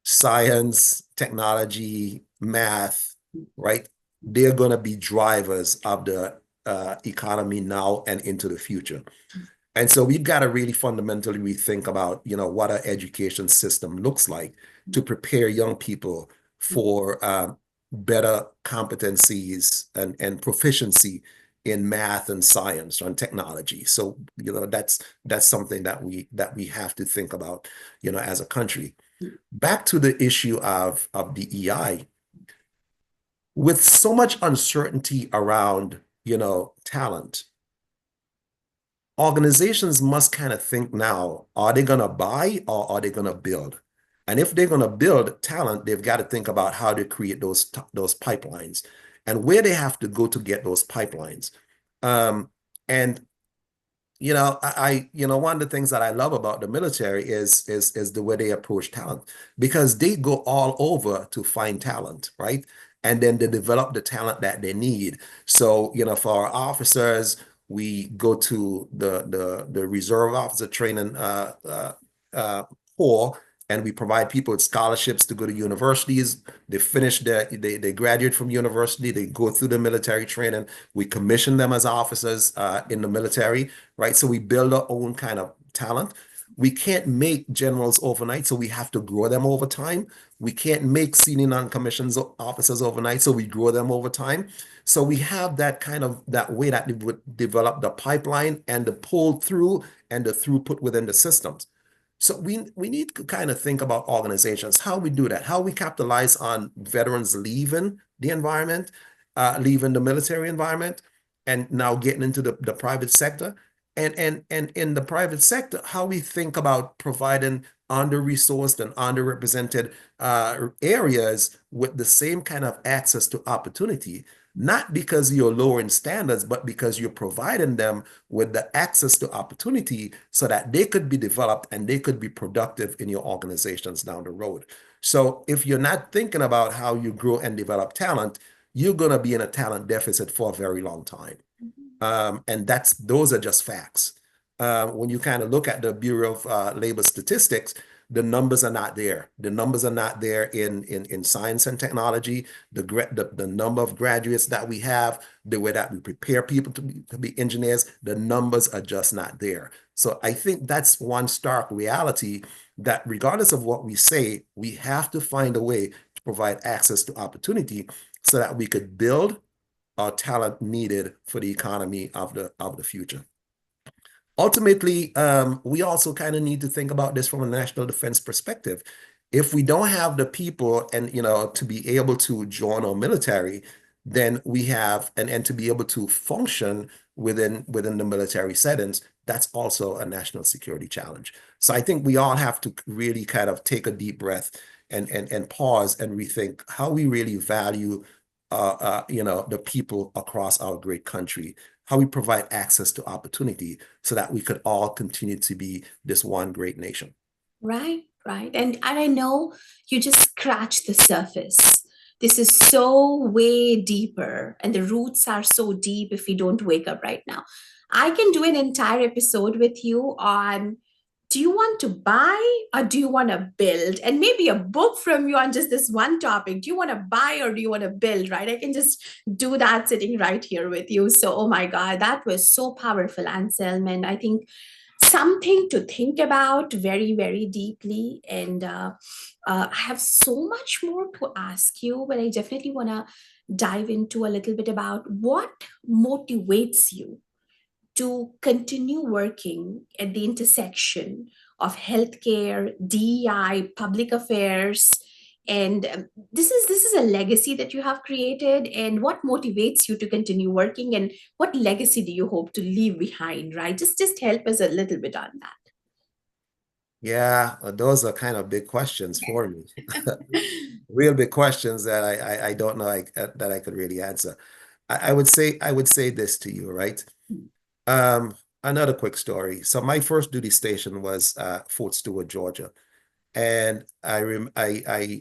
science, technology, math, right? They're going to be drivers of the economy now and into the future. And so we've got to really fundamentally rethink about, what our education system looks like to prepare young people for better competencies and proficiency in math and science and technology. So, that's something that we have to think about, as a country. Back to the issue of DEI, with so much uncertainty around, talent, organizations must kind of think now, are they going to buy or are they going to build? And if they're going to build talent, they've got to think about how to create those pipelines and where they have to go to get those pipelines. And one of the things that I love about the military is the way they approach talent, because they go all over to find talent, right? And then they develop the talent that they need. So, for our officers, we go to the reserve officer training corps, and we provide people with scholarships to go to universities. They graduate from university, they go through the military training. We commission them as officers in the military, right? So we build our own kind of talent. We can't make generals overnight, so we have to grow them over time. We can't make senior non-commissioned officers overnight, so we grow them over time. So we have that way that we would develop the pipeline and the pull through and the throughput within the systems. So we need to kind of think about organizations, how we do that, how we capitalize on veterans leaving the environment, leaving the military environment, and now getting into the private sector. And in the private sector, how we think about providing under-resourced and underrepresented areas with the same kind of access to opportunity, not because you're lowering standards, but because you're providing them with the access to opportunity so that they could be developed and they could be productive in your organizations down the road. So if you're not thinking about how you grow and develop talent, you're going to be in a talent deficit for a very long time. And those are just facts. When you kind of look at the Bureau of Labor Statistics, the numbers are not there. The numbers are not there in science and technology. The number of graduates that we have, the way that we prepare people to be engineers, the numbers are just not there. So I think that's one stark reality, that regardless of what we say, we have to find a way to provide access to opportunity so that we could build our talent needed for the economy of the future. Ultimately, we also kind of need to think about this from a national defense perspective. If we don't have the people and, to be able to join our military, then we have, and to be able to function within the military settings, that's also a national security challenge. So I think we all have to really kind of take a deep breath and pause and rethink how we really value the people across our great country, how we provide access to opportunity so that we could all continue to be this one great nation. Right, right. And I know you just scratch the surface. This is so way deeper, and the roots are so deep if we don't wake up right now. I can do an entire episode with you on, do you want to buy or do you want to build? And maybe a book from you on just this one topic. Do you want to buy or do you want to build? Right? I can just do that sitting right here with you. So, oh my God, that was so powerful, Anselm. And I think something to think about very, very deeply. And I have so much more to ask you, but I definitely want to dive into a little bit about what motivates you to continue working at the intersection of healthcare, DEI, public affairs, and this is a legacy that you have created. And what motivates you to continue working, and what legacy do you hope to leave behind? Right? Just help us a little bit on Yeah, those are kind of big questions for me. that. Real big questions that I don't know that I could really answer. I would say this to you, right? Another quick story. So my first duty station was Fort Stewart, Georgia. And I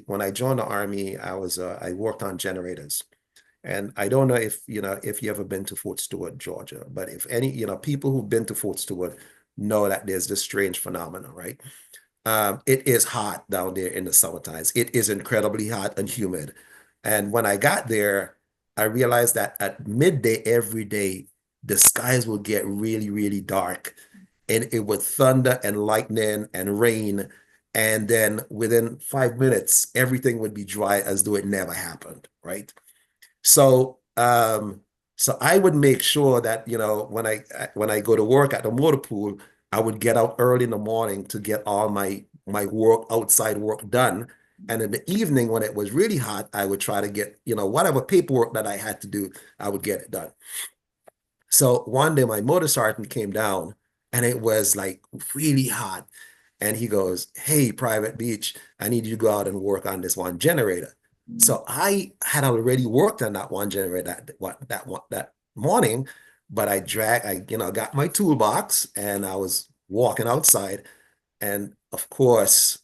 when I joined the Army, I worked on generators. And I don't know if you ever been to Fort Stewart, Georgia, but if any, people who've been to Fort Stewart know that there's this strange phenomenon, right? It is hot down there in the summer times. It is incredibly hot and humid. And when I got there, I realized that at midday every day, the skies will get really, really dark, and it would thunder and lightning and rain. And then within 5 minutes, everything would be dry as though it never happened, right? So, so I would make sure that, when I go to work at the motor pool, I would get out early in the morning to get all my work, outside work done. And in the evening, when it was really hot, I would try to get, whatever paperwork that I had to do, I would get it done. So one day my motor sergeant came down and it was like really hot. And he goes, "Hey, Private Beach, I need you to go out and work on this one generator." So I had already worked on that one generator that morning, but I got my toolbox and I was walking outside. And of course,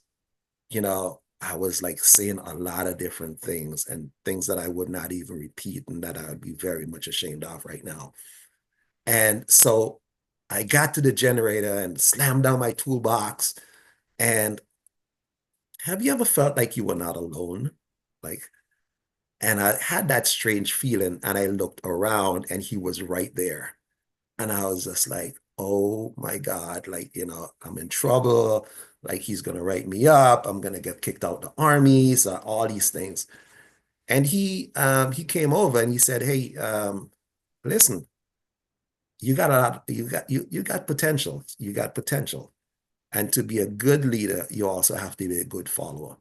I was like saying a lot of different things and things that I would not even repeat and that I would be very much ashamed of right now. And so I got to the generator and slammed down my toolbox. And have you ever felt like you were not alone? Like, and I had that strange feeling, and I looked around and he was right there. And I was just like, oh my God, like, I'm in trouble. Like, he's going to write me up. I'm going to get kicked out the army. So all these things. And he came over and he said, "Hey, listen, you got a lot, you got potential. You got potential. And to be a good leader, you also have to be a good follower.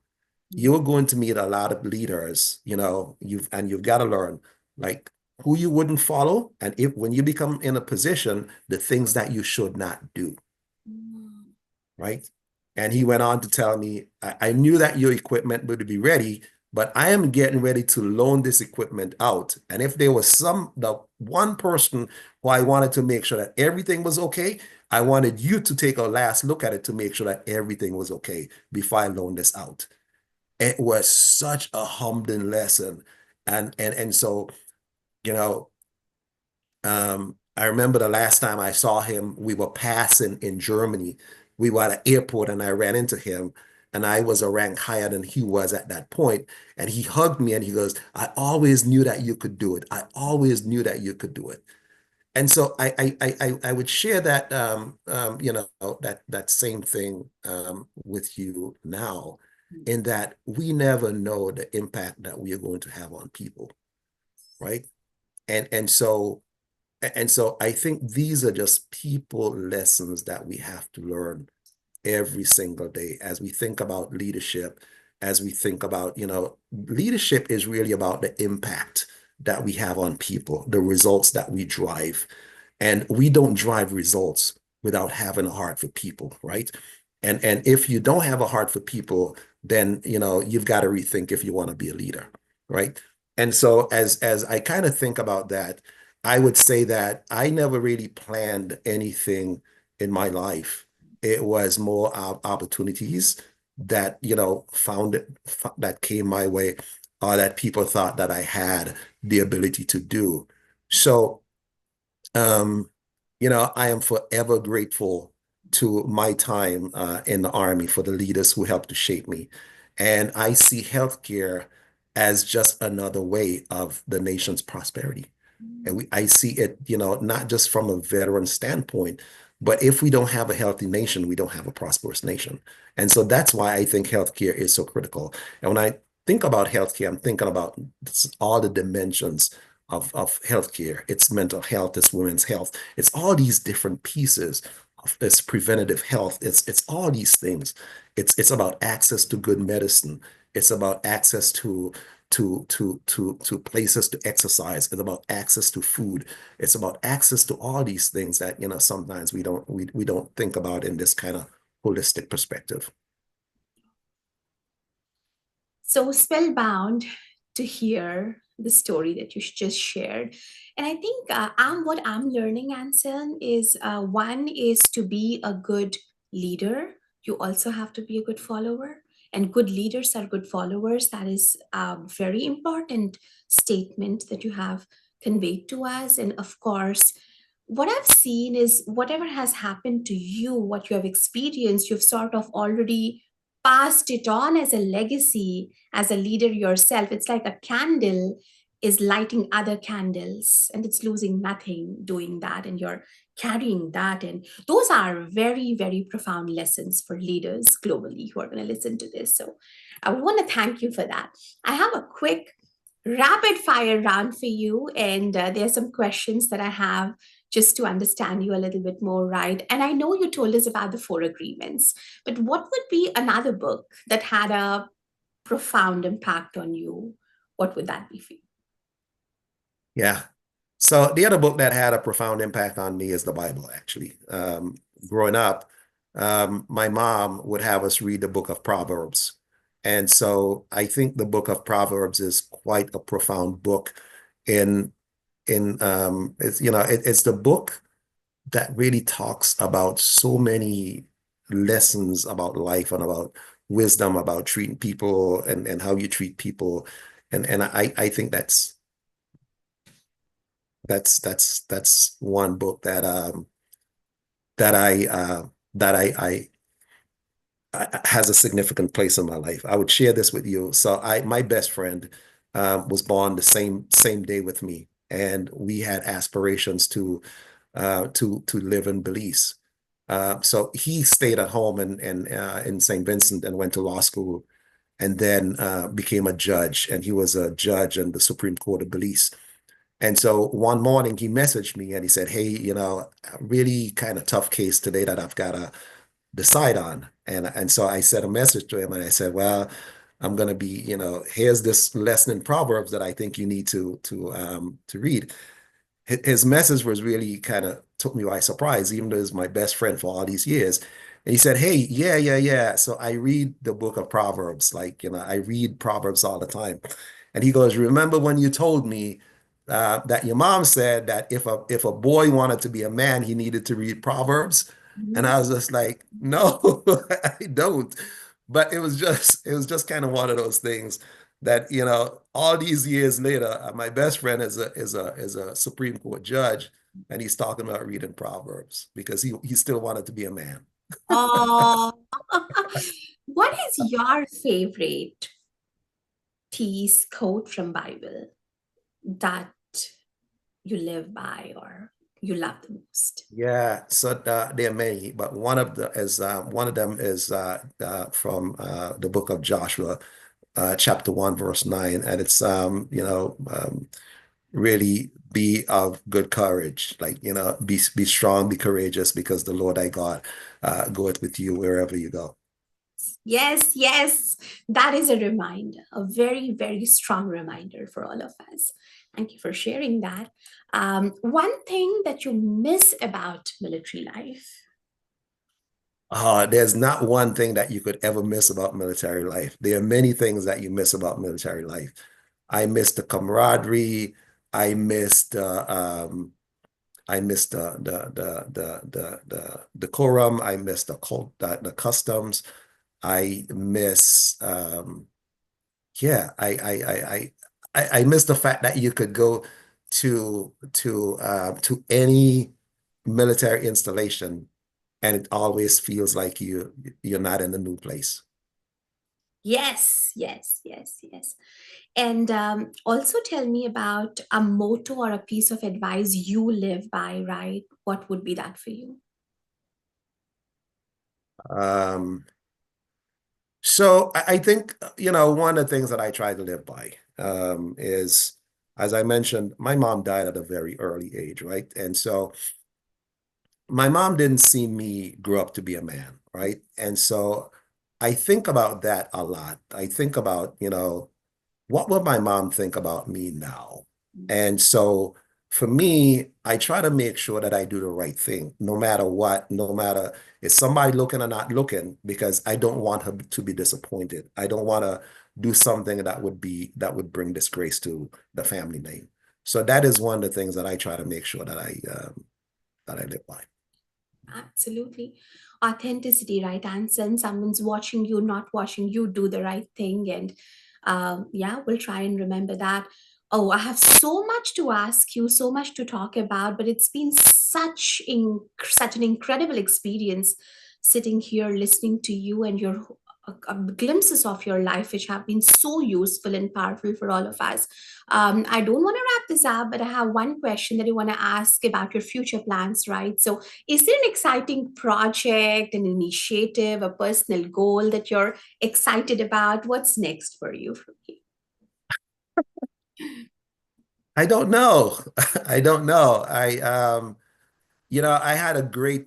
You're going to meet a lot of leaders, you've got to learn like who you wouldn't follow, and if when you become in a position, the things that you should not do, right?" And he went on to tell me, I knew that your equipment would be ready, but I am getting ready to loan this equipment out. And if there was the one person who I wanted to make sure that everything was okay, I wanted you to take a last look at it to make sure that everything was okay before I loan this out. It was such a humbling lesson. And so, you know, I remember the last time I saw him, we were passing in Germany. We were at an airport and I ran into him, and I was a rank higher than he was at that point. And he hugged me and he goes, "I always knew that you could do it. I always knew that you could do it." And so I would share that that same thing with you now, in that we never know the impact that we are going to have on people, right? And and so and so I think these are just people lessons that we have to learn every single day as we think about leadership, as we think about, leadership is really about the impact that we have on people, the results that we drive. And we don't drive results without having a heart for people, right? And if you don't have a heart for people, then you've got to rethink if you want to be a leader, right? And so as I kind of think about that, I would say that I never really planned anything in my life. It was more opportunities that that came my way, or that people thought that I had the ability to do. So um, I am forever grateful to my time in the Army, for the leaders who helped to shape me. And I see healthcare as just another way of the nation's prosperity. And I see it, not just from a veteran standpoint, but if we don't have a healthy nation, we don't have a prosperous nation. And so that's why I think healthcare is so critical. And when I think about healthcare, I'm thinking about all the dimensions of healthcare. It's mental health, it's women's health, it's all these different pieces of this preventative health. It's all these things. It's about access to good medicine. It's about access to places to exercise. It's about access to food. It's about access to all these things that sometimes we don't think about in this kind of holistic perspective. So spellbound to hear the story that you just shared. And I think what I'm learning, Anselm, is one is to be a good leader. You also have to be a good follower. And good leaders are good followers. That is a very important statement that you have conveyed to us. And of course, what I've seen is whatever has happened to you, what you have experienced, you've sort of already passed it on as a legacy as a leader yourself. It's like a candle is lighting other candles and it's losing nothing doing that. And you're carrying that. And those are very, very profound lessons for leaders globally who are going to listen to this. So I want to thank you for that. I have a quick rapid fire round for you. And there are some questions that I have just to understand you a little bit more, right? And I know you told us about the four agreements, but what would be another book that had a profound impact on you? What would that be for you? Yeah. So the other book that had a profound impact on me is the Bible, actually. Growing up, my mom would have us read the book of Proverbs. And so I think the book of Proverbs is quite a profound book in it's the book that really talks about so many lessons about life and about wisdom, about treating people and how you treat people. And I think that's one book that I that I has a significant place in my life. I would share this with you. So my best friend was born the same day with me, and we had aspirations to live in Belize. So he stayed at home in St. Vincent and went to law school, and then became a judge. And he was a judge in the Supreme Court of Belize. And so one morning he messaged me and he said, "Hey, really kind of tough case today that I've got to decide on." And so I sent a message to him and I said, "Well, I'm going to be, here's this lesson in Proverbs that I think you need to read." His message was really kind of took me by surprise, even though he's my best friend for all these years. And he said, "Hey, yeah, yeah, yeah. So I read the book of Proverbs, like, I read Proverbs all the time." And he goes, "Remember when you told me that your mom said that if a boy wanted to be a man, he needed to read Proverbs?" And Mhm. I was just like, "No, I don't." But it was just kind of one of those things that all these years later, my best friend is a Supreme Court judge, and he's talking about reading Proverbs because he still wanted to be a man. Oh, what is your favorite piece quote from Bible that you live by or you love the most? Yeah, so there are many, but one of them is from the book of Joshua, chapter 1, verse 9, and it's really be of good courage, like be strong, be courageous, because the Lord thy God goeth with you wherever you go. Yes, yes, that is a reminder, a very, very strong reminder for all of us. Thank you for sharing that. One thing that you miss about military life? There's not one thing that you could ever miss about military life. There are many things that you miss about military life. I miss the camaraderie. I miss the decorum. I miss the customs. I miss yeah, I miss the fact that you could go to any military installation and it always feels like you're not in a new place. Yes, yes, yes, yes. And also tell me about a motto or a piece of advice you live by, right? What would be that for you? Um, so I think, one of the things that I try to live by is, as I mentioned, my mom died at a very early age, right? And so my mom didn't see me grow up to be a man, right? And so I think about that a lot. I think about, what would my mom think about me now? And so for me, I try to make sure that I do the right thing, no matter what, no matter is somebody looking or not looking, because I don't want her to be disappointed. I don't want to do something that would bring disgrace to the family name. So that is one of the things that I try to make sure that I live by. Absolutely. Authenticity, right? And someone's watching you, not watching you, do the right thing. And yeah, we'll try and remember that. Oh, I have so much to ask you, so much to talk about, but it's been such an incredible experience sitting here listening to you and your glimpses of your life, which have been so useful and powerful for all of us. I don't want to wrap this up, but I have one question that I want to ask about your future plans, right? So, is there an exciting project, an initiative, a personal goal that you're excited about? What's next for you? I don't know. I don't know. I had a great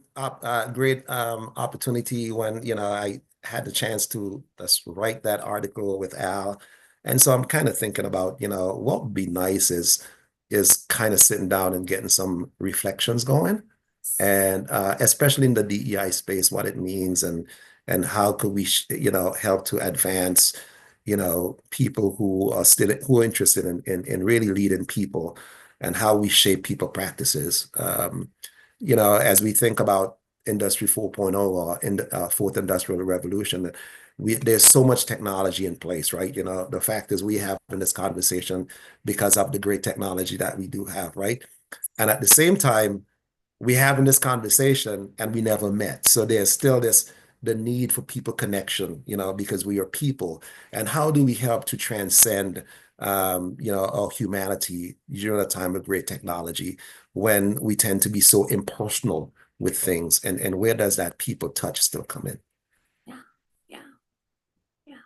opportunity when, I had the chance to just write that article with Al. And so I'm kind of thinking about, what would be nice is kind of sitting down and getting some reflections going. And especially in the DEI space, what it means and how could we, help to advance, people who are interested in really leading people and how we shape people practices. As we think about Industry 4.0 or in the fourth industrial revolution, there's so much technology in place, right? The fact is we have in this conversation because of the great technology that we do have, right? And at the same time, we having this conversation and we never met. So there's still the need for people connection, because we are people. And how do we help to transcend our humanity during a time of great technology when we tend to be so impersonal with things? And where does that people touch still come in? Yeah, yeah, yeah.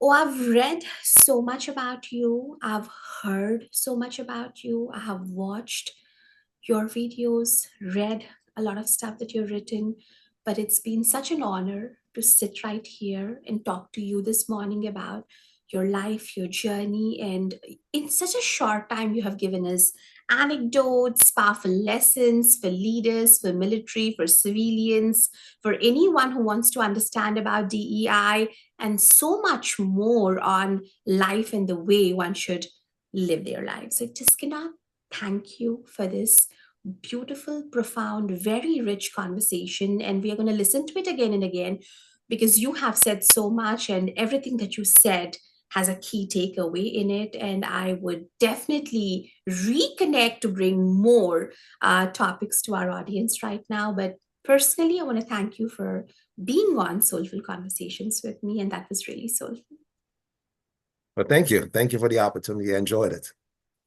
Oh, I've read so much about you. I've heard so much about you. I have watched your videos, read a lot of stuff that you've written, but it's been such an honor to sit right here and talk to you this morning about your life, your journey, and in such a short time, you have given us anecdotes, powerful lessons for leaders, for military, for civilians, for anyone who wants to understand about DEI, and so much more on life and the way one should live their lives. So, just cannot thank you for this beautiful, profound, very rich conversation. And we are going to listen to it again and again because you have said so much, and everything that you said has a key takeaway in it. And I would definitely reconnect to bring more topics to our audience right now. But personally, I want to thank you for being on Soulful Conversations with me. And that was really soulful. But thank you. Thank you for the opportunity. I enjoyed it.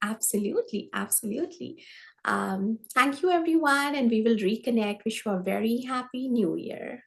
Absolutely, absolutely. Thank you, everyone, and we will reconnect. Wish you a very happy new year.